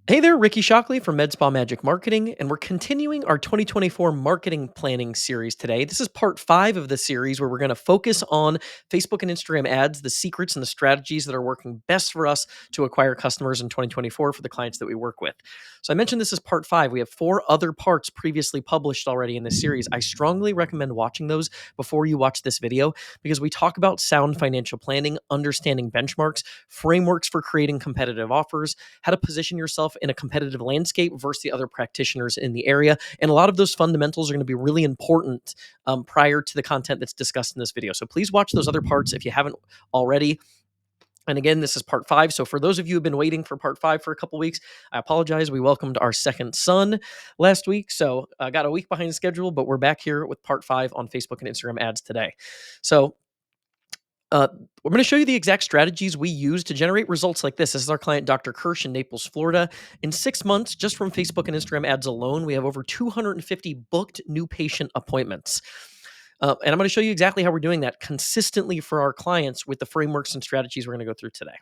Hey there, Ricky Shockley from MedSpa Magic Marketing, and we're continuing our 2024 marketing planning series today. This is part 5 of the series where we're going to focus on Facebook and Instagram ads, the secrets and the strategies that are working best for us to acquire customers in 2024 for the clients that we work with. So I mentioned this is part 5. We have 4 other parts previously published already in this series. I strongly recommend watching those before you watch this video because we talk about sound financial planning, understanding benchmarks, frameworks for creating competitive offers, how to position yourself in a competitive landscape versus the other practitioners in the area. And a lot of those fundamentals are going to be really important prior to the content that's discussed in this video. So please watch those other parts if you haven't already. And again, this is part 5. So for those of you who've been waiting for part 5 for a couple weeks, I apologize. We welcomed our second son last week. So I got a week behind schedule, but we're back here with part 5 on Facebook and Instagram ads today. So we're going to show you the exact strategies we use to generate results like this. This is our client, Dr. Kirsch in Naples, Florida. In 6 months, just from Facebook and Instagram ads alone, we have over 250 booked new patient appointments. And I'm going to show you exactly how we're doing that consistently for our clients with the frameworks and strategies we're going to go through today.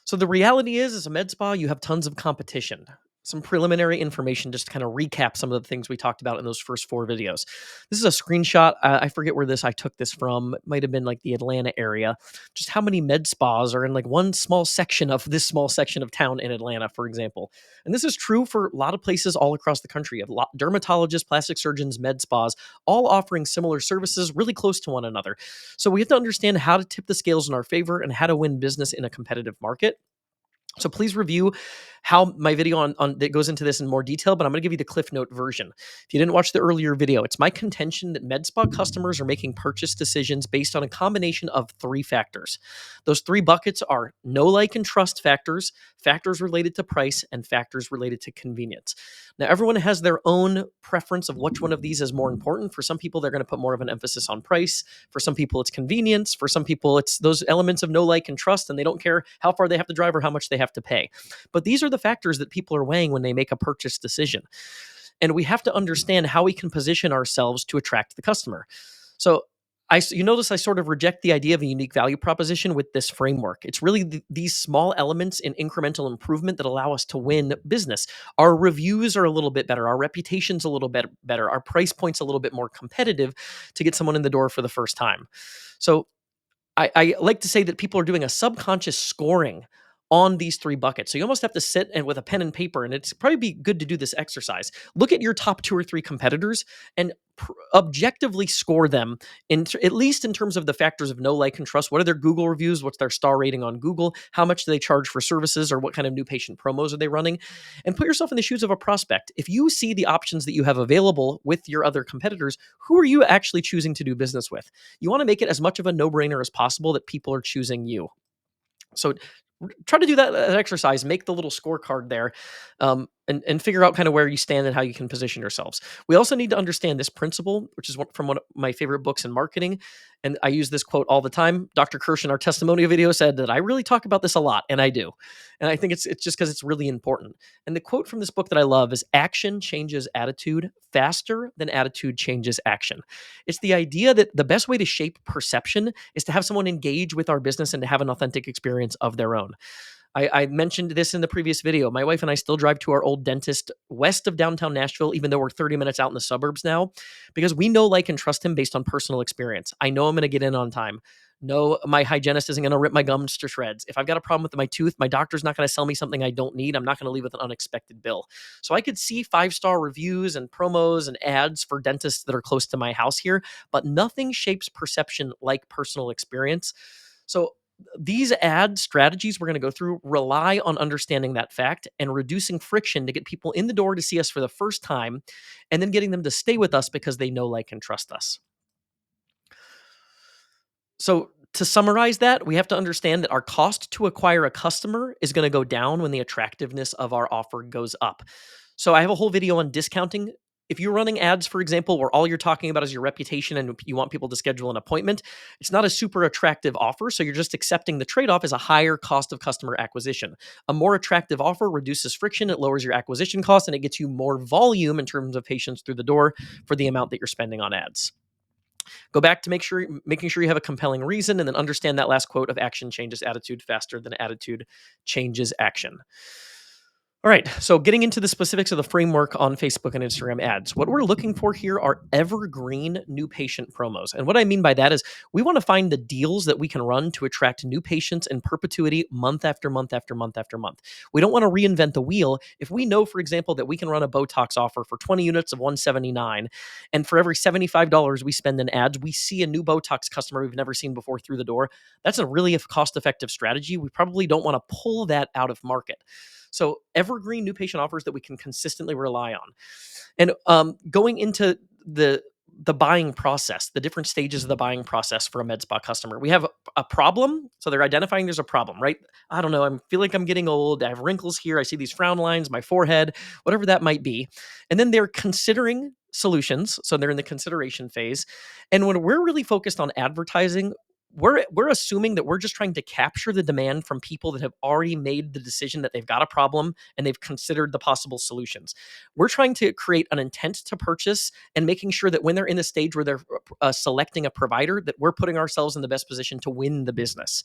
So the reality is, as a med spa, you have tons of competition. Some preliminary information just to kind of recap some of the things we talked about in those first 4 videos. This is a screenshot. I forget where I took this from. It might have been like the Atlanta area. Just how many med spas are in like one small section of this small section of town in Atlanta, for example. And this is true for a lot of places all across the country. You have dermatologists, plastic surgeons, med spas, all offering similar services really close to one another. So we have to understand how to tip the scales in our favor and how to win business in a competitive market. So please review how my video on that goes into this in more detail, but I'm going to give you the Cliff Note version. If you didn't watch the earlier video, it's my contention that med spa customers are making purchase decisions based on a combination of 3 factors. Those 3 buckets are know, like, and trust factors, factors related to price, and factors related to convenience. Now, everyone has their own preference of which one of these is more important. For some people, they're going to put more of an emphasis on price. For some people, it's convenience. For some people, it's those elements of know, like, and trust, and they don't care how far they have to drive or how much they have to pay. But these are the factors that people are weighing when they make a purchase decision. And we have to understand how we can position ourselves to attract the customer. So you notice I sort of reject the idea of a unique value proposition with this framework. It's really these small elements in incremental improvement that allow us to win business. Our reviews are a little bit better. Our reputation's a little bit better. Our price point's a little bit more competitive to get someone in the door for the first time. So I like to say that people are doing a subconscious scoring on these 3 buckets. So you almost have to sit and with a pen and paper, and it's probably be good to do this exercise. Look at your top 2 or 3 competitors and objectively score them at least in terms of the factors of know, like, and trust. What are their Google reviews? What's their star rating on Google? How much do they charge for services, or what kind of new patient promos are they running? And put yourself in the shoes of a prospect. If you see the options that you have available with your other competitors, who are you actually choosing to do business with? You want to make it as much of a no-brainer as possible that people are choosing you. So try to do that exercise, make the little scorecard there, and figure out kind of where you stand and how you can position yourselves. We also need to understand this principle, which is from one of my favorite books in marketing. And I use this quote all the time. Dr. Kirsch in our testimonial video said that I really talk about this a lot, and I do. And I think it's just because it's really important. And the quote from this book that I love is action changes attitude faster than attitude changes action. It's the idea that the best way to shape perception is to have someone engage with our business and to have an authentic experience of their own. I mentioned this in the previous video. My wife and I still drive to our old dentist west of downtown Nashville, even though we're 30 minutes out in the suburbs now, because we know, like, and trust him based on personal experience. I know I'm going to get in on time. No, my hygienist isn't going to rip my gums to shreds. If I've got a problem with my tooth, my doctor's not going to sell me something I don't need. I'm not going to leave with an unexpected bill. So I could see 5-star reviews and promos and ads for dentists that are close to my house here, but nothing shapes perception like personal experience. So these ad strategies we're going to go through rely on understanding that fact and reducing friction to get people in the door to see us for the first time, and then getting them to stay with us because they know, like, and trust us. So to summarize that, we have to understand that our cost to acquire a customer is going to go down when the attractiveness of our offer goes up. So I have a whole video on discounting. If you're running ads, for example, where all you're talking about is your reputation and you want people to schedule an appointment, it's not a super attractive offer. So you're just accepting the trade-off as a higher cost of customer acquisition. A more attractive offer reduces friction, it lowers your acquisition cost, and it gets you more volume in terms of patients through the door for the amount that you're spending on ads. Go back to making sure you have a compelling reason, and then understand that last quote of action changes attitude faster than attitude changes action. All right, so getting into the specifics of the framework on Facebook and Instagram ads, what we're looking for here are evergreen new patient promos. And what I mean by that is we want to find the deals that we can run to attract new patients in perpetuity month after month after month after month. We don't want to reinvent the wheel. If we know, for example, that we can run a Botox offer for 20 units of 179, and for every $75 we spend in ads, we see a new Botox customer we've never seen before through the door. That's a really cost effective strategy. We probably don't want to pull that out of market. So evergreen new patient offers that we can consistently rely on. And going into the buying process, the different stages of the buying process for a med spa customer, we have a problem. So they're identifying there's a problem, right? I don't know. I feel like I'm getting old. I have wrinkles here. I see these frown lines, my forehead, whatever that might be. And then they're considering solutions. So they're in the consideration phase. And when we're really focused on advertising, we're assuming that we're just trying to capture the demand from people that have already made the decision that they've got a problem and they've considered the possible solutions. We're trying to create an intent to purchase and making sure that when they're in the stage where they're selecting a provider, that we're putting ourselves in the best position to win the business.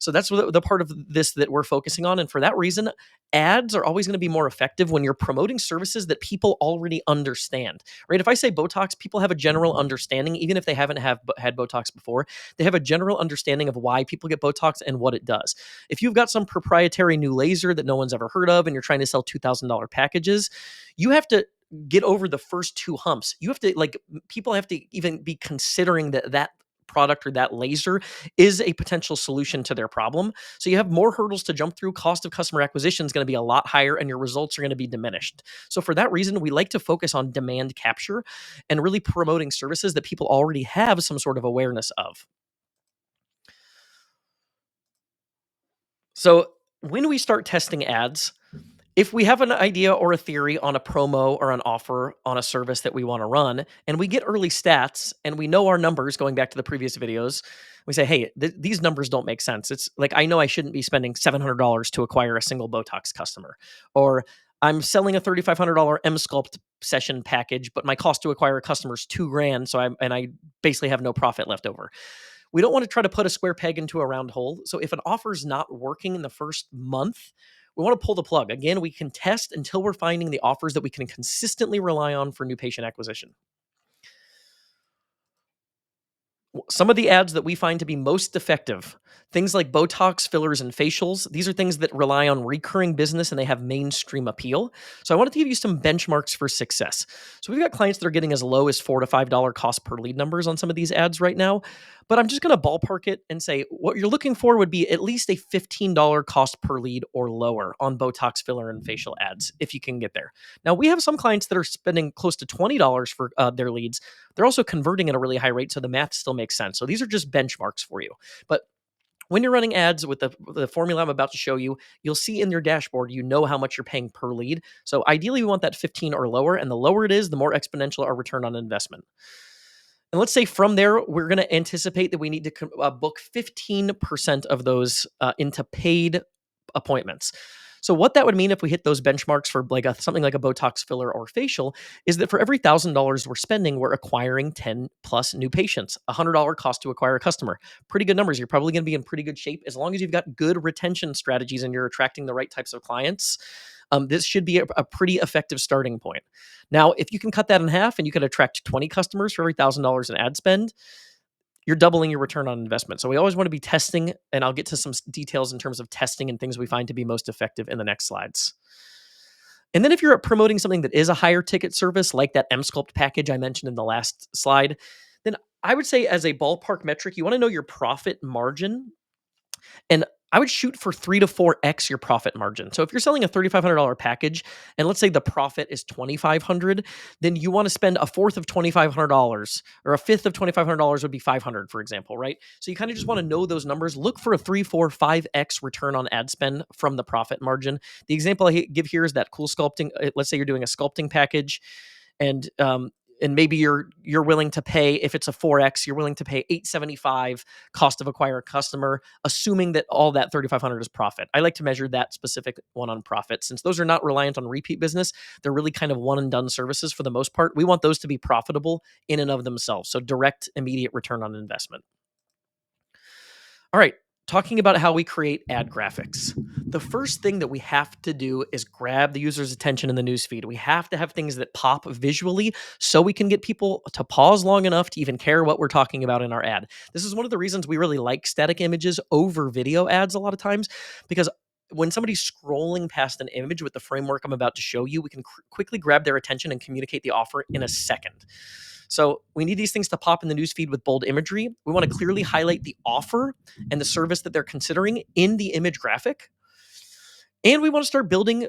So that's the part of this that we're focusing on. And for that reason, ads are always going to be more effective when you're promoting services that people already understand, right? If I say Botox, people have a general understanding, even if they haven't had Botox before, they have a general understanding of why people get Botox and what it does. If you've got some proprietary new laser that no one's ever heard of and you're trying to sell $2,000 packages, you have to get over the first two humps. You have to people have to even be considering that product or that laser is a potential solution to their problem. So you have more hurdles to jump through. Cost of customer acquisition is going to be a lot higher and your results are going to be diminished. So for that reason, we like to focus on demand capture and really promoting services that people already have some sort of awareness of. So when we start testing ads, if we have an idea or a theory on a promo or an offer on a service that we want to run, and we get early stats and we know our numbers going back to the previous videos, we say, hey, these numbers don't make sense. It's like, I know I shouldn't be spending $700 to acquire a single Botox customer. Or I'm selling a $3,500 M Sculpt session package, but my cost to acquire a customer is $2,000. So I basically have no profit left over. We don't want to try to put a square peg into a round hole. So if an offer is not working in the first month, we want to pull the plug. Again, we can test until we're finding the offers that we can consistently rely on for new patient acquisition. Some of the ads that we find to be most effective, things like Botox, fillers, and facials, these are things that rely on recurring business and they have mainstream appeal. So I wanted to give you some benchmarks for success. So we've got clients that are getting as low as $4 to $5 cost per lead numbers on some of these ads right now. But I'm just going to ballpark it and say what you're looking for would be at least a $15 cost per lead or lower on Botox, filler, and facial ads if you can get there. Now, we have some clients that are spending close to $20 for their leads. They're also converting at a really high rate, so the math still makes sense. So these are just benchmarks for you. But when you're running ads with the formula I'm about to show you, you'll see in your dashboard, you know how much you're paying per lead. So ideally, we want that 15 or lower. And the lower it is, the more exponential our return on investment. And let's say from there, we're going to anticipate that we need to book 15% of those into paid appointments. So what that would mean if we hit those benchmarks for something like a Botox filler or facial is that for every $1,000 we're spending, we're acquiring 10 plus new patients, $100 cost to acquire a customer. Pretty good numbers. You're probably going to be in pretty good shape as long as you've got good retention strategies and you're attracting the right types of clients. This should be a pretty effective starting point. Now, if you can cut that in half and you can attract 20 customers for every $1,000 in ad spend, you're doubling your return on investment. So we always want to be testing, and I'll get to some details in terms of testing and things we find to be most effective in the next slides. And then if you're promoting something that is a higher ticket service, like that M Sculpt package I mentioned in the last slide, then I would say as a ballpark metric, you want to know your profit margin. And I would shoot for 3 to 4x your profit margin. So if you're selling a $3,500 package and let's say the profit is $2,500, then you want to spend a fourth of $2,500 or a fifth of $2,500 would be 500, for example, right? So you kind of just want to know those numbers. Look for a 3, 4, 5x return on ad spend from the profit margin. The example I give here is that cool sculpting. Let's say you're doing a sculpting package and maybe you're willing to pay, if it's a 4x, you're willing to pay $875 cost of acquire a customer, assuming that all that 3,500 is profit. I like to measure that specific one on profit. Since those are not reliant on repeat business, they're really kind of one and done services for the most part. We want those to be profitable in and of themselves. So direct, immediate return on investment. All right. talking about how we create ad graphics. The first thing that we have to do is grab the user's attention in the newsfeed. We have to have things that pop visually so we can get people to pause long enough to even care what we're talking about in our ad. This is one of the reasons we really like static images over video ads a lot of times, because when somebody's scrolling past an image with the framework I'm about to show you, we can quickly grab their attention and communicate the offer in a second. So we need these things to pop in the newsfeed with bold imagery. We want to clearly highlight the offer and the service that they're considering in the image graphic. And we want to start building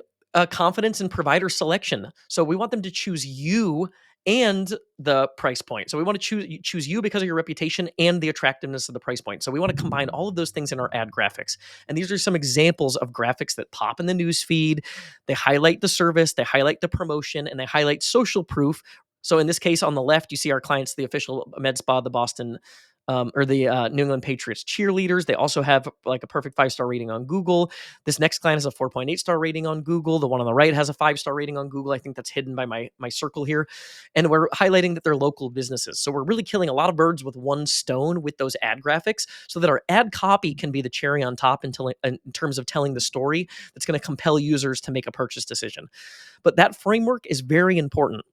confidence in provider selection. So we want them to choose you and the price point. So we want to choose you because of your reputation and the attractiveness of the price point. So we want to combine all of those things in our ad graphics. And these are some examples of graphics that pop in the news feed. They highlight the service, they highlight the promotion, and they highlight social proof. So in this case, on the left, you see our clients, the official med spa, the Boston or the New England Patriots cheerleaders. They also have like a perfect 5-star rating on Google. This next client has a 4.8-star rating on Google. The one on the right has a 5-star rating on Google. I think that's hidden by my circle here. And we're highlighting that they're local businesses. So we're really killing a lot of birds with one stone with those ad graphics so that our ad copy can be the cherry on top in terms of telling the story that's going to compel users to make a purchase decision. But that framework is very important.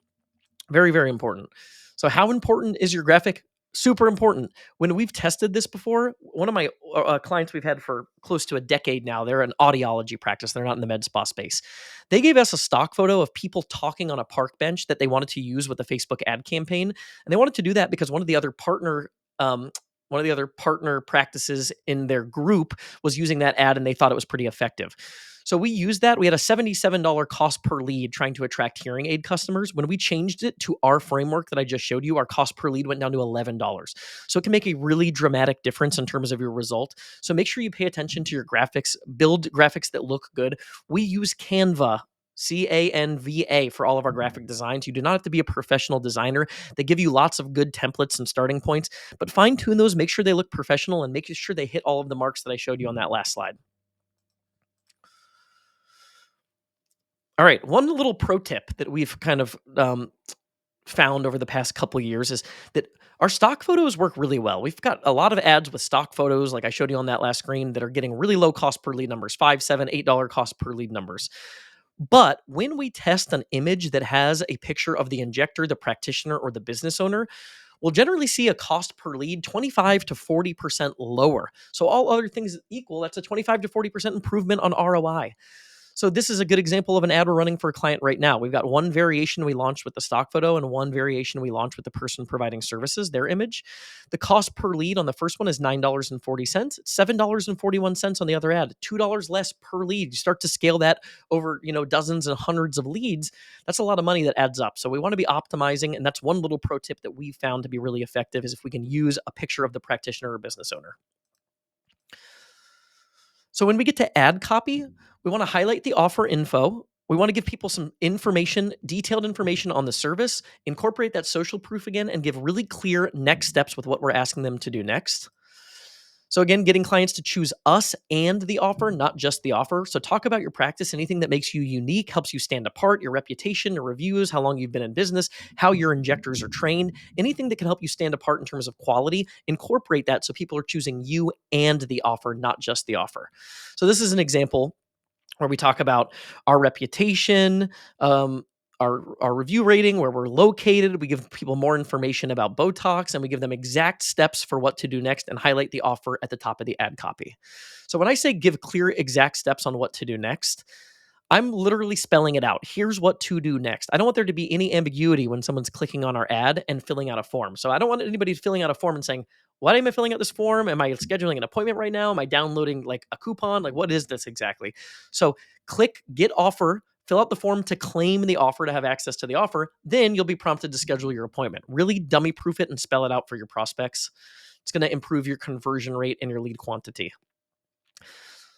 Very, very important. So how important is your graphic? Super important. When we've tested this before, one of my clients we've had for close to a decade now, they're an audiology practice. They're not in the med spa space. They gave us a stock photo of people talking on a park bench that they wanted to use with a Facebook ad campaign. And they wanted to do that because um, one of the other partner practices in their group was using that ad and they thought it was pretty effective. So we used that. We had a $77 cost per lead trying to attract hearing aid customers. When we changed it to our framework that I just showed you, our cost per lead went down to $11. So it can make a really dramatic difference in terms of your result. So make sure you pay attention to your graphics, build graphics that look good. We use Canva. Canva for all of our graphic designs. You do not have to be a professional designer. They give you lots of good templates and starting points, but fine tune those, make sure they look professional, and make sure they hit all of the marks that I showed you on that last slide. All right, one little pro tip that we've kind of found over the past couple of years is that our stock photos work really well. We've got a lot of ads with stock photos, like I showed you on that last screen, that are getting really low cost per lead numbers, $5, $7, $8 cost per lead numbers. But when we test an image that has a picture of the injector, the practitioner, or the business owner, we'll generally see a cost per lead 25 to 40% lower. So all other things equal, that's a 25 to 40% improvement on ROI. So this is a good example of an ad we're running for a client right now. We've got one variation we launched with the stock photo and one variation we launched with the person providing services, their image. The cost per lead on the first one is $9.40. It's $7.41 on the other ad, $2 less per lead. You start to scale that over, dozens and hundreds of leads. That's a lot of money that adds up. So we want to be optimizing, and that's one little pro tip that we found to be really effective is if we can use a picture of the practitioner or business owner. So when we get to ad copy, we want to highlight the offer info. We want to give people some information, detailed information on the service, incorporate that social proof again, and give really clear next steps with what we're asking them to do next. So again, getting clients to choose us and the offer, not just the offer. So talk about your practice, anything that makes you unique, helps you stand apart, your reputation, your reviews, how long you've been in business, how your injectors are trained, anything that can help you stand apart in terms of quality, incorporate that so people are choosing you and the offer, not just the offer. So this is an example where we talk about our reputation, our review rating, where we're located. We give people more information about Botox, and we give them exact steps for what to do next and highlight the offer at the top of the ad copy. So when I say give clear, exact steps on what to do next, I'm literally spelling it out. Here's what to do next. I don't want there to be any ambiguity when someone's clicking on our ad and filling out a form. So I don't want anybody filling out a form and saying, why am I filling out this form? Am I scheduling an appointment right now? Am I downloading like a coupon? Like, what is this exactly? So click get offer, fill out the form to claim the offer, to have access to the offer. Then you'll be prompted to schedule your appointment. Really dummy proof it and spell it out for your prospects. It's going to improve your conversion rate and your lead quantity.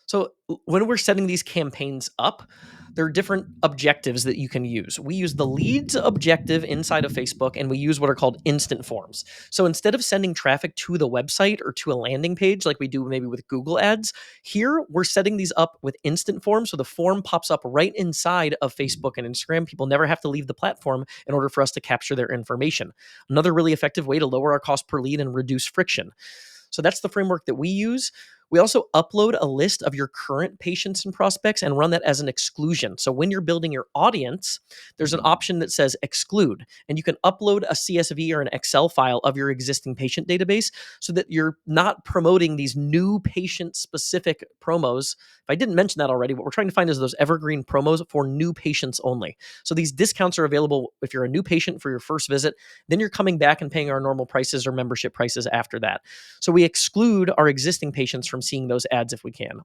So when we're setting these campaigns up, there are different objectives that you can use. We use the leads objective inside of Facebook, and we use what are called instant forms. So instead of sending traffic to the website or to a landing page like we do maybe with Google ads, here we're setting these up with instant forms. So the form pops up right inside of Facebook and Instagram. People never have to leave the platform in order for us to capture their information. Another really effective way to lower our cost per lead and reduce friction. So that's the framework that we use. We also upload a list of your current patients and prospects and run that as an exclusion. So when you're building your audience, there's an option that says exclude, and you can upload a CSV or an Excel file of your existing patient database so that you're not promoting these new patient specific promos. If I didn't mention that already, what we're trying to find is those evergreen promos for new patients only. So these discounts are available if you're a new patient for your first visit, then you're coming back and paying our normal prices or membership prices after that. So we exclude our existing patients from seeing those ads if we can.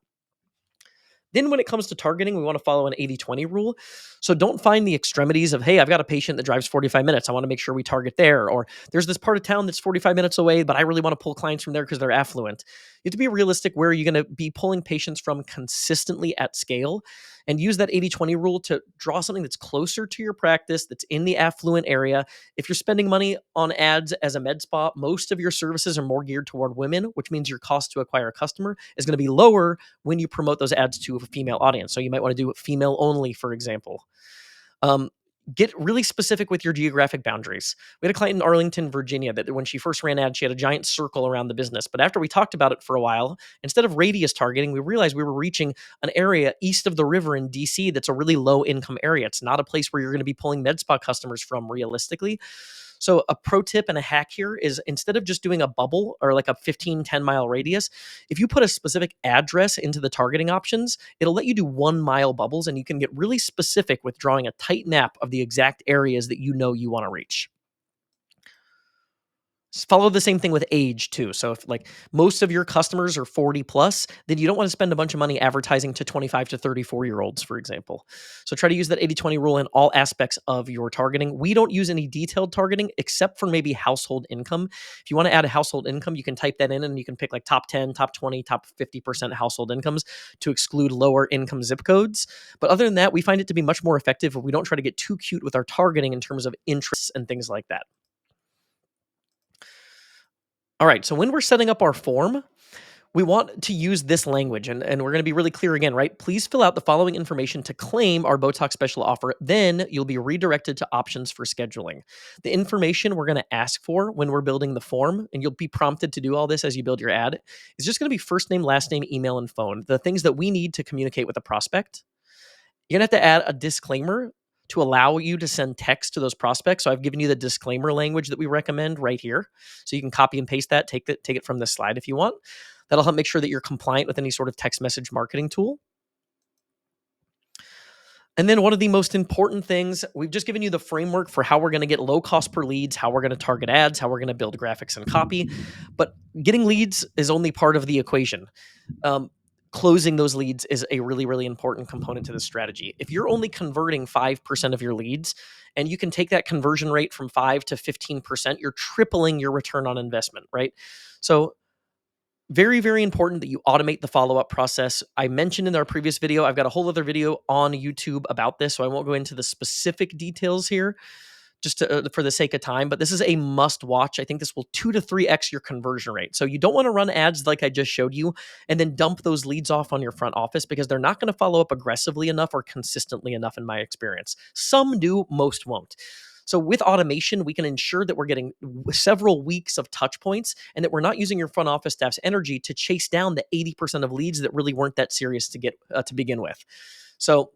Then when it comes to targeting, we want to follow an 80-20 rule. So don't find the extremities of, hey, I've got a patient that drives 45 minutes. I want to make sure we target there. Or there's this part of town that's 45 minutes away, but I really want to pull clients from there because they're affluent. You have to be realistic. Where are you going to be pulling patients from consistently at scale, and use that 80-20 rule to draw something that's closer to your practice, that's in the affluent area. If you're spending money on ads as a med spa, most of your services are more geared toward women, which means your cost to acquire a customer is going to be lower when you promote those ads to a female audience. So you might want to do female only, for example. Um, get really specific with your geographic boundaries. We had a client in Arlington, Virginia, that when she first ran ads, she had a giant circle around the business. But after we talked about it for a while, instead of radius targeting, we realized we were reaching an area east of the river in DC that's a really low income area. It's not a place where you're going to be pulling med spa customers from realistically. So a pro tip and a hack here is, instead of just doing a bubble or like a 15, 10-mile radius, if you put a specific address into the targeting options, it'll let you do 1-mile bubbles, and you can get really specific with drawing a tight map of the exact areas that you know you want to reach. Follow the same thing with age too. So if like most of your customers are 40 plus, then you don't want to spend a bunch of money advertising to 25 to 34-year-olds, for example. So try to use that 80-20 rule in all aspects of your targeting. We don't use any detailed targeting except for maybe household income. If you want to add a household income, you can type that in and you can pick like top 10, top 20, top 50% household incomes to exclude lower income zip codes. But other than that, we find it to be much more effective if we don't try to get too cute with our targeting in terms of interests and things like that. All right, so when we're setting up our form, we want to use this language, and we're going to be really clear again, right? Please fill out the following information to claim our Botox special offer. Then you'll be redirected to options for scheduling. The information we're going to ask for when we're building the form, and you'll be prompted to do all this as you build your ad, is just going to be first name, last name, email, and phone. The things that we need to communicate with a prospect. You're going to have to add a disclaimer to allow you to send text to those prospects. So I've given you the disclaimer language that we recommend right here. So you can copy and paste that, take it from this slide if you want. That'll help make sure that you're compliant with any sort of text message marketing tool. And then one of the most important things, we've just given you the framework for how we're going to get low cost per leads, how we're going to target ads, how we're going to build graphics and copy. But getting leads is only part of the equation. Closing those leads is a really, really important component to the strategy. If you're only converting 5% of your leads, and you can take that conversion rate from 5 to 15%, you're tripling your return on investment, right? So very, very important that you automate the follow-up process. I mentioned in our previous video, I've got a whole other video on YouTube about this, so I won't go into the specific details here just for the sake of time, but this is a must watch. I think this will 2 to 3x your conversion rate. So you don't want to run ads like I just showed you and then dump those leads off on your front office, because they're not going to follow up aggressively enough or consistently enough in my experience. Some do, most won't. So with automation, we can ensure that we're getting several weeks of touch points and that we're not using your front office staff's energy to chase down the 80% of leads that really weren't that serious to get to begin with. So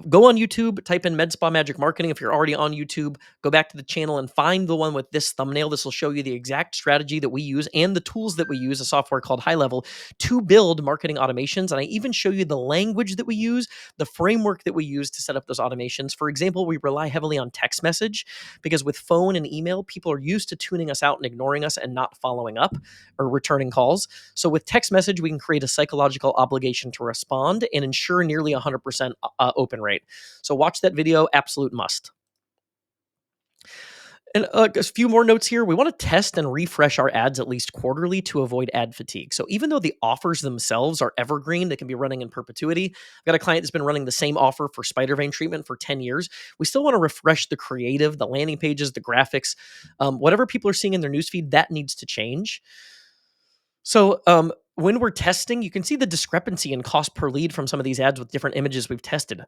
go on YouTube, type in Med Spa Magic Marketing. If you're already on YouTube, go back to the channel and find the one with this thumbnail. This will show you the exact strategy that we use and the tools that we use, a software called High Level, to build marketing automations. And I even show you the language that we use, the framework that we use to set up those automations. For example, we rely heavily on text message, because with phone and email, people are used to tuning us out and ignoring us and not following up or returning calls. So with text message, we can create a psychological obligation to respond and ensure nearly 100% open rate. So watch that video, absolute must. And a few more notes here. We want to test and refresh our ads at least quarterly to avoid ad fatigue. So even though the offers themselves are evergreen, they can be running in perpetuity. I've got a client that's been running the same offer for spider vein treatment for 10 years. We still want to refresh the creative, the landing pages, the graphics, whatever people are seeing in their newsfeed, that needs to change. So when we're testing, you can see the discrepancy in cost per lead from some of these ads with different images we've tested.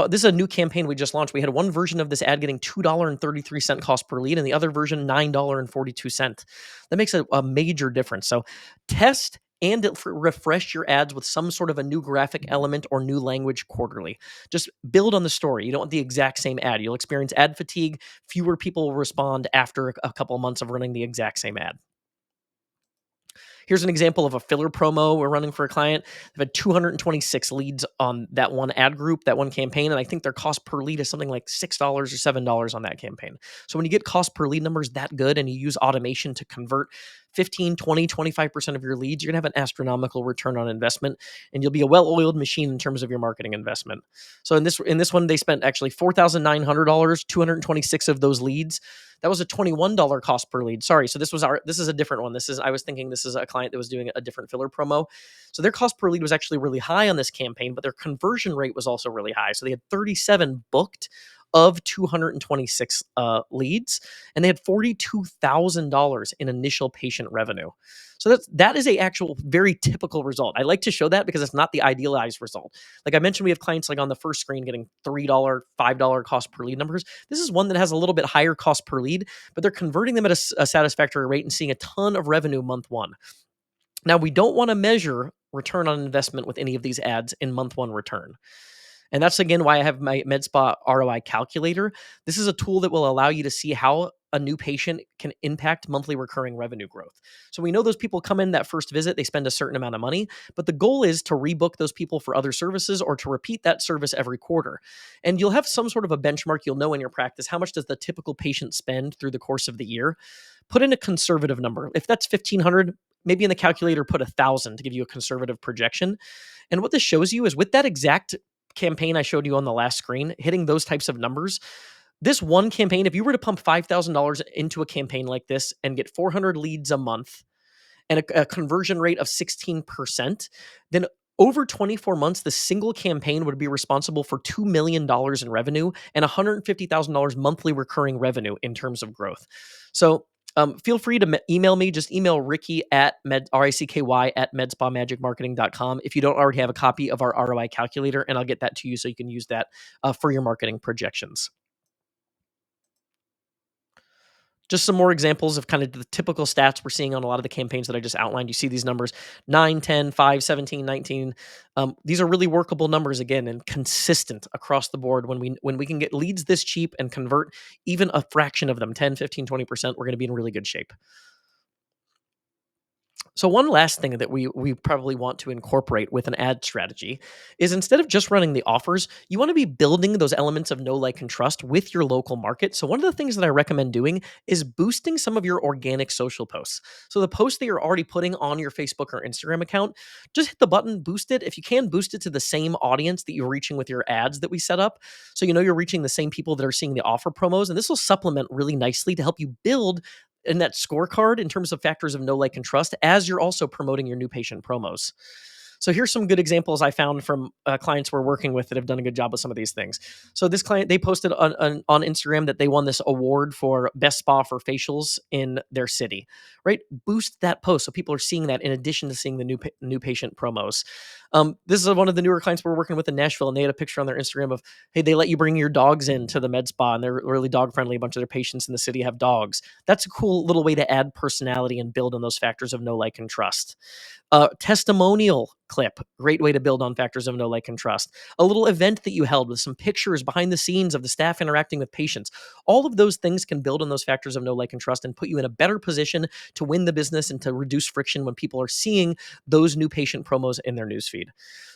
This is a new campaign we just launched. We had one version of this ad getting $2.33 cost per lead, and the other version $9.42. That makes a major difference. So test and refresh your ads with some sort of a new graphic element or new language quarterly. Just build on the story. You don't want the exact same ad. You'll experience ad fatigue. Fewer people will respond after a couple of months of running the exact same ad. Here's an example of a filler promo we're running for a client. They've had 226 leads on that one ad group, that one campaign, and I think their cost per lead is something like $6 or $7 on that campaign. So when you get cost per lead numbers that good and you use automation to convert 15, 20, 25% of your leads, you're going to have an astronomical return on investment, and you'll be a well-oiled machine in terms of your marketing investment. So in this one, they spent actually $4,900, 226 of those leads. That was a $21 cost per lead. Sorry. So this is a different one. I was thinking this is a client that was doing a different filler promo. So their cost per lead was actually really high on this campaign, but their conversion rate was also really high. So they had 37 booked of 226 leads, and they had $42,000 in initial patient revenue. So that is a actual very typical result. I like to show that because it's not the idealized result. Like I mentioned, we have clients like on the first screen getting $3, $5 cost per lead numbers. This is one that has a little bit higher cost per lead, but they're converting them at a satisfactory rate and seeing a ton of revenue month one. Now, we don't want to measure return on investment with any of these ads in month one return. And that's again why I have my MedSpa ROI Calculator. This is a tool that will allow you to see how a new patient can impact monthly recurring revenue growth. So we know those people come in that first visit, they spend a certain amount of money, but the goal is to rebook those people for other services or to repeat that service every quarter. And you'll have some sort of a benchmark. You'll know in your practice how much does the typical patient spend through the course of the year. Put in a conservative number. If that's 1,500, maybe in the calculator put 1,000 to give you a conservative projection. And what this shows you is with that exact campaign I showed you on the last screen, hitting those types of numbers, this one campaign, if you were to pump $5,000 into a campaign like this and get 400 leads a month and a conversion rate of 16%, then over 24 months, the single campaign would be responsible for $2 million in revenue and $150,000 monthly recurring revenue in terms of growth. So feel free to email me. Just email Ricky at RICKY at medspamagicmarketing.com if you don't already have a copy of our ROI calculator, and I'll get that to you so you can use that for your marketing projections. Just some more examples of kind of the typical stats we're seeing on a lot of the campaigns that I just outlined. You see these numbers 9, 10, 5, 17, 19. These are really workable numbers again and consistent across the board. When we can get leads this cheap and convert even a fraction of them, 10, 15, 20%, we're going to be in really good shape. So one last thing that we probably want to incorporate with an ad strategy is instead of just running the offers, you want to be building those elements of know, like, and trust with your local market. So one of the things that I recommend doing is boosting some of your organic social posts. So the posts that you're already putting on your Facebook or Instagram account, just hit the button, boost it. If you can, boost it to the same audience that you're reaching with your ads that we set up. So you know you're reaching the same people that are seeing the offer promos, and this will supplement really nicely to help you build in that scorecard in terms of factors of know, like, and trust as you're also promoting your new patient promos. So here's some good examples I found from clients we're working with that have done a good job with some of these things. So this client, they posted on Instagram that they won this award for best spa for facials in their city, right? Boost that post so people are seeing that in addition to seeing the new patient promos. This is one of the newer clients we're working with in Nashville, and they had a picture on their Instagram of, hey, they let you bring your dogs into the med spa, and they're really dog friendly. A bunch of their patients in the city have dogs. That's a cool little way to add personality and build on those factors of know, like, and trust. Testimonial clip, great way to build on factors of know, like, and trust. A little event that you held with some pictures behind the scenes of the staff interacting with patients. All of those things can build on those factors of know, like, and trust and put you in a better position to win the business and to reduce friction when people are seeing those new patient promos in their newsfeed.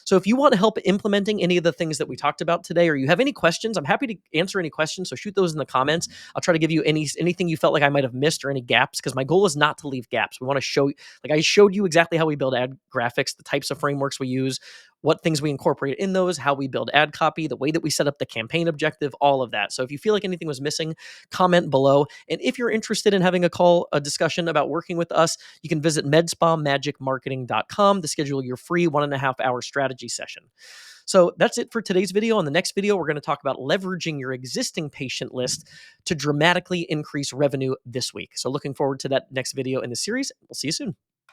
So if you want help implementing any of the things that we talked about today, or you have any questions, I'm happy to answer any questions. So shoot those in the comments. I'll try to give you anything you felt like I might have missed or any gaps, because my goal is not to leave gaps. We want to show, like I showed you exactly how we build ad graphics, the types of frameworks we use, what things we incorporate in those, how we build ad copy, the way that we set up the campaign objective, all of that. So if you feel like anything was missing, comment below. And if you're interested in having a discussion about working with us, you can visit medspamagicmarketing.com to schedule your free 1.5-hour strategy session. So that's it for today's video. On the next video, we're going to talk about leveraging your existing patient list to dramatically increase revenue this week. So looking forward to that next video in the series. We'll see you soon.